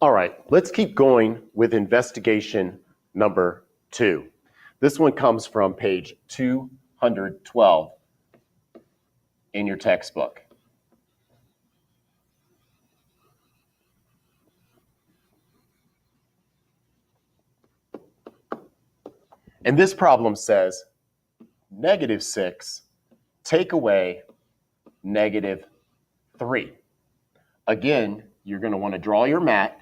All right, let's keep going with investigation number 2. This one comes from page 212 in your textbook. And this problem says -6 take away -3. Again, you're going to want to draw your mat,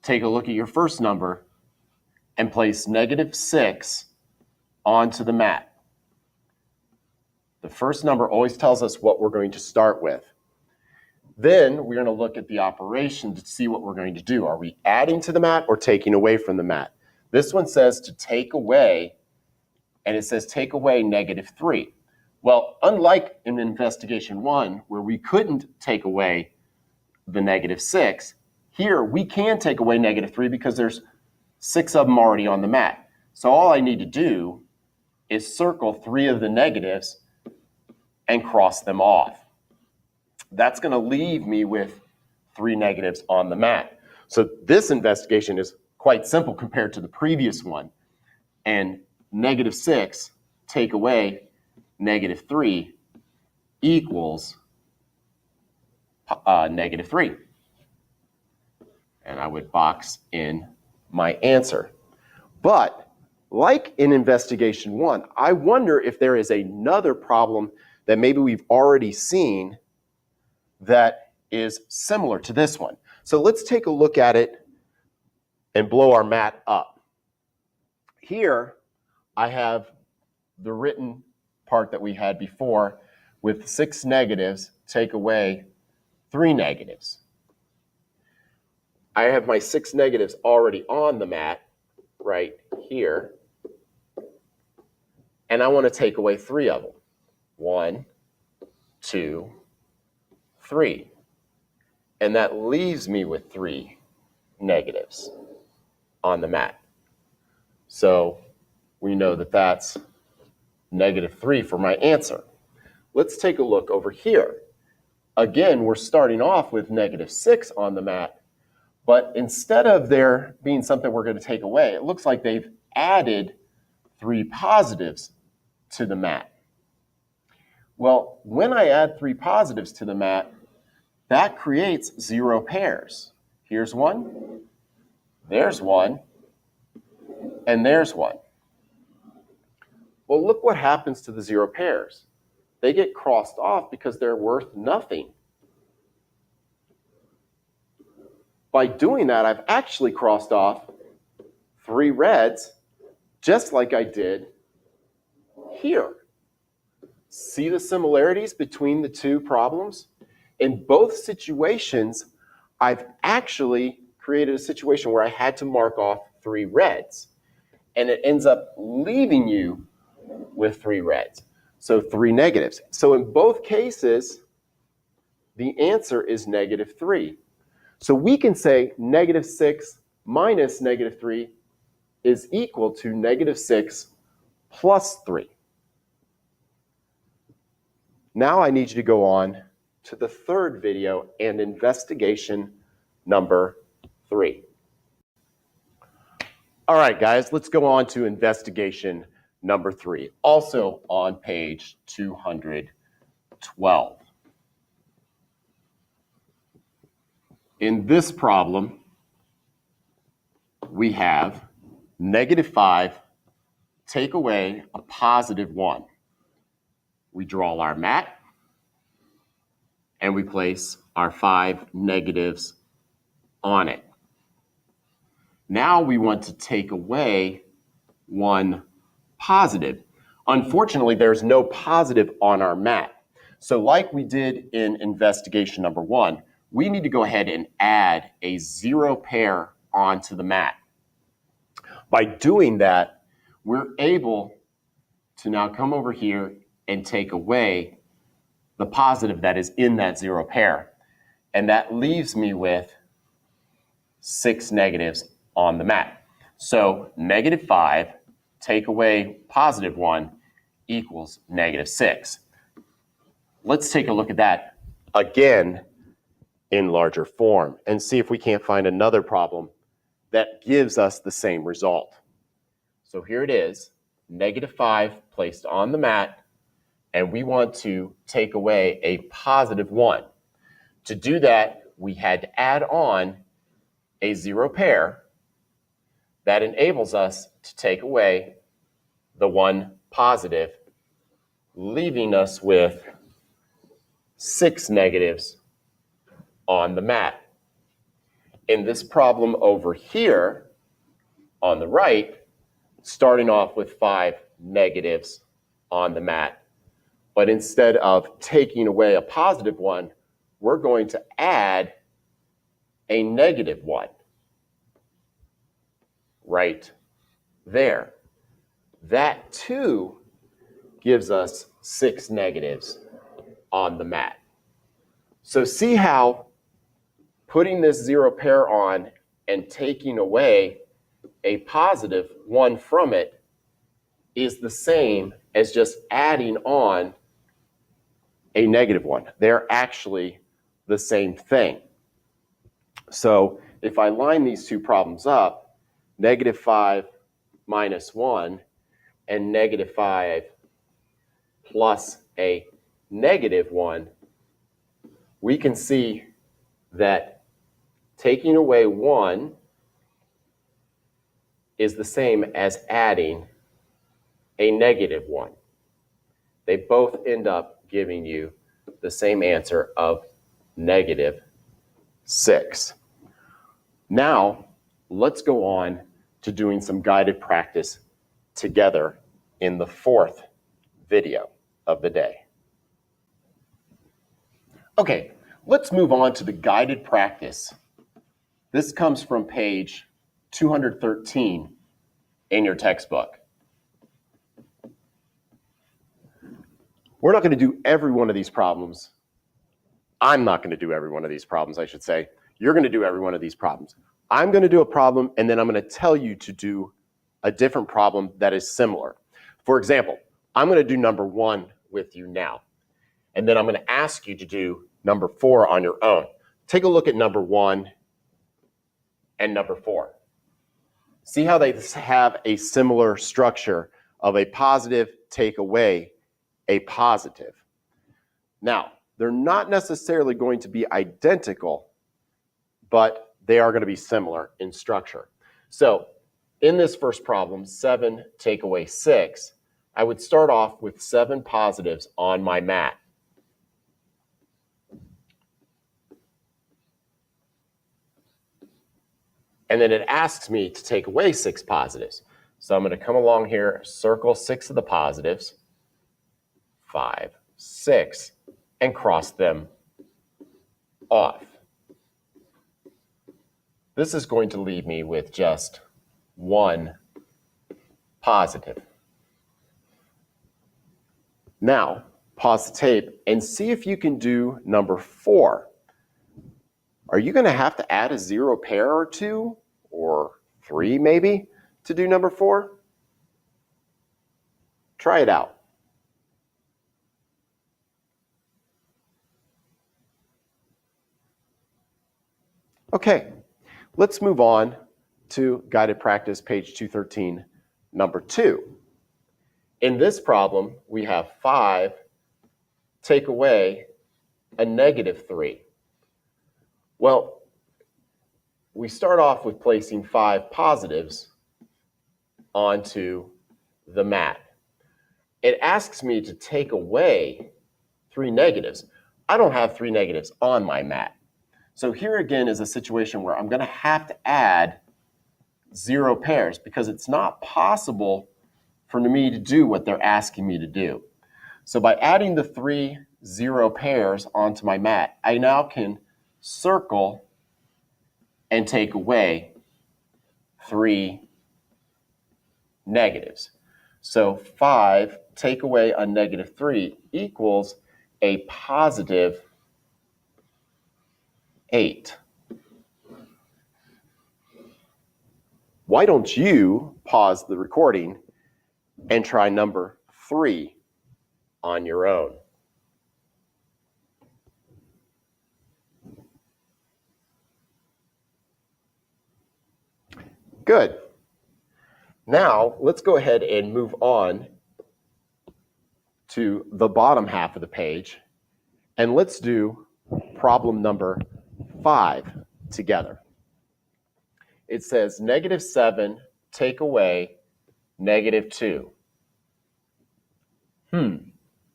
take a look at your first number, and place -6 onto the mat. The first number always tells us what we're going to start with. Then we're going to look at the operation to see what we're going to do. Are we adding to the mat or taking away from the mat? This one says to take away, and it says take away -3. Well, unlike in investigation 1, where we couldn't take away the -6, here we can take away -3 because there's 6 of them already on the mat. So all I need to do is circle 3 of the negatives and cross them off. That's going to leave me with 3 negatives on the mat. So this investigation is quite simple compared to the previous one. And -6 take away -3 equals -3. And I would box in my answer. But like in investigation 1, I wonder if there is another problem that maybe we've already seen that is similar to this one. So let's take a look at it and blow our mat up. Here I have the written part that we had before with 6 negatives take away 3 negatives. I have my 6 negatives already on the mat right here, and I want to take away 3 of them. 1, 2, 3. And that leaves me with 3 negatives on the mat. So we know that that's -3 for my answer. Let's take a look over here. Again, we're starting off with -6 on the mat, but instead of there being something we're going to take away, it looks like they've added 3 positives to the mat. Well, when I add 3 positives to the mat, that creates 0 pairs. Here's 1, there's 1, and there's 1. Well, look what happens to the 0 pairs. They get crossed off because they're worth nothing. By doing that, I've actually crossed off 3 reds, just like I did here. See the similarities between the 2 problems? In both situations, I've actually created a situation where I had to mark off 3 reds, and it ends up leaving you with 3 reds. So 3 negatives. So in both cases, the answer is -3. So we can say -6 minus -3 is equal to -6 plus 3. Now I need you to go on to the third video and investigation number 3. All right, guys, let's go on to investigation number 3, also on page 212. In this problem, we have -5 take away a +1. We draw our mat, and we place our 5 negatives on it. Now we want to take away 1 positive. Unfortunately, there's no positive on our mat. So like we did in investigation number 1, we need to go ahead and add a 0 pair onto the mat. By doing that, we're able to now come over here and take away the positive that is in that 0 pair. And that leaves me with 6 negatives on the mat. So -5 take away +1 equals -6. Let's take a look at that again in larger form and see if we can't find another problem that gives us the same result. So here it is, -5 placed on the mat, and we want to take away a +1. To do that, we had to add on a 0 pair that enables us to take away the 1 positive, leaving us with 6 negatives on the mat. In this problem over here, on the right, starting off with 5 negatives on the mat, but instead of taking away a +1, we're going to add a -1 right there. That too gives us 6 negatives on the mat. So see how putting this 0 pair on and taking away a +1 from it is the same as just adding on a -1. They're actually the same thing. So if I line these two problems up, -5 minus 1 and -5 plus a -1, we can see that taking away 1 is the same as adding a -1. They both end up giving you the same answer of -6. Now, let's go on to doing some guided practice together in the 4th video of the day. Okay, let's move on to the guided practice. This comes from page 213 in your textbook. We're not going to do every one of these problems. I'm not going to do every one of these problems, I should say. You're going to do every one of these problems. I'm going to do a problem, and then I'm going to tell you to do a different problem that is similar. For example, I'm going to do number 1 with you now, and then I'm going to ask you to do number 4 on your own. Take a look at number 1 and number 4. See how they have a similar structure of a positive take away a positive. Now, they're not necessarily going to be identical, but they are going to be similar in structure. So in this first problem, 7 take away 6, I would start off with 7 positives on my mat. And then it asks me to take away 6 positives. So I'm going to come along here, circle 6 of the positives, 5, 6, and cross them off. This is going to leave me with just 1 positive. Now, pause the tape and see if you can do number 4. Are you going to have to add a 0 pair or 2 or 3 maybe to do number 4? Try it out. Okay, let's move on to guided practice, page 213, number 2. In this problem, we have 5 take away a -3. Well, we start off with placing 5 positives onto the mat. It asks me to take away 3 negatives. I don't have 3 negatives on my mat. So here again is a situation where I'm going to have to add 0 pairs because it's not possible for me to do what they're asking me to do. So by adding the 3 0 pairs onto my mat, I now can circle and take away 3 negatives. So 5 take away a -3 equals a +8. Why don't you pause the recording and try number 3 on your own? Good. Now, let's go ahead and move on to the bottom half of the page, and let's do problem number 5 together. It says -7 take away -2.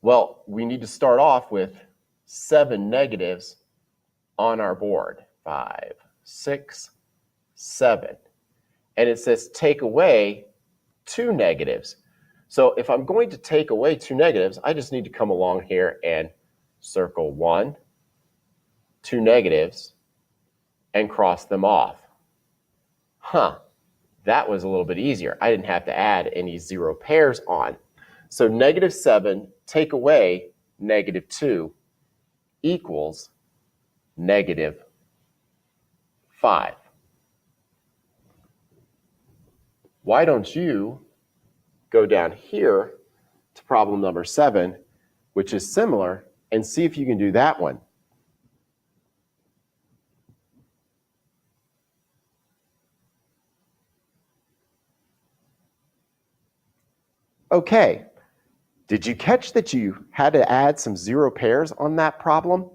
Well, we need to start off with 7 negatives on our board. 5, 6, 7. And it says take away 2 negatives. So if I'm going to take away 2 negatives, I just need to come along here and circle 1, 2 negatives, and cross them off. That was a little bit easier. I didn't have to add any 0 pairs on. So -7 take away -2 equals -5. Why don't you go down here to problem number 7, which is similar, and see if you can do that one. Okay, did you catch that you had to add some 0 pairs on that problem?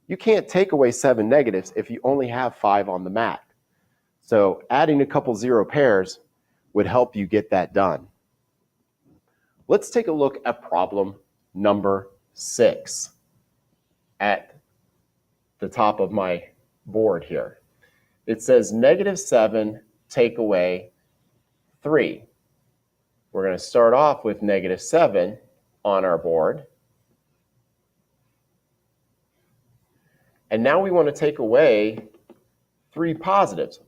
You can't take away 7 negatives if you only have 5 on the mat. So adding a couple 0 pairs would help you get that done. Let's take a look at problem number 6 at the top of my board here. It says -7 take away 3. We're going to start off with -7 on our board. And now we want to take away 3 positives.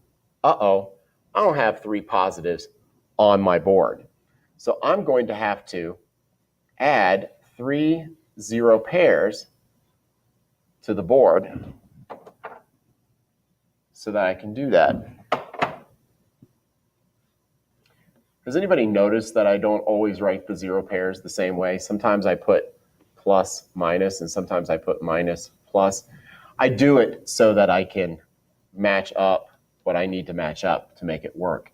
Uh-oh, I don't have 3 positives on my board. So I'm going to have to add 3 0 pairs to the board so that I can do that. Does anybody notice that I don't always write the 0 pairs the same way? Sometimes I put plus, minus, and sometimes I put minus, plus. I do it so that I can match up what I need to match up to make it work.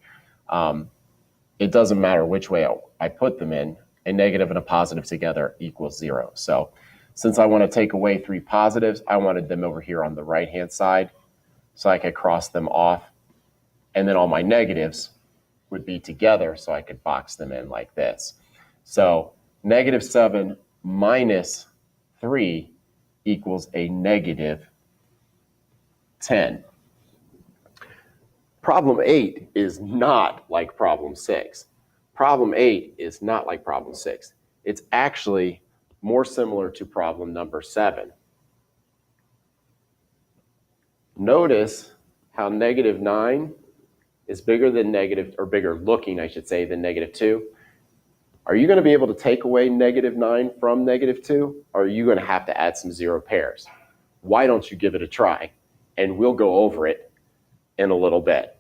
It doesn't matter which way I put them in. A negative and a positive together equals 0. So since I want to take away 3 positives, I wanted them over here on the right-hand side so I could cross them off. And then all my negatives would be together so I could box them in like this. So -7 minus 3 equals a -10. Problem 8 is not like problem 6. Problem 8 is not like problem 6. It's actually more similar to problem number 7. Notice how -9 is bigger than bigger looking, I should say, than -2. Are you going to be able to take away -9 from -2, or are you going to have to add some 0 pairs? Why don't you give it a try, and we'll go over it in a little bit.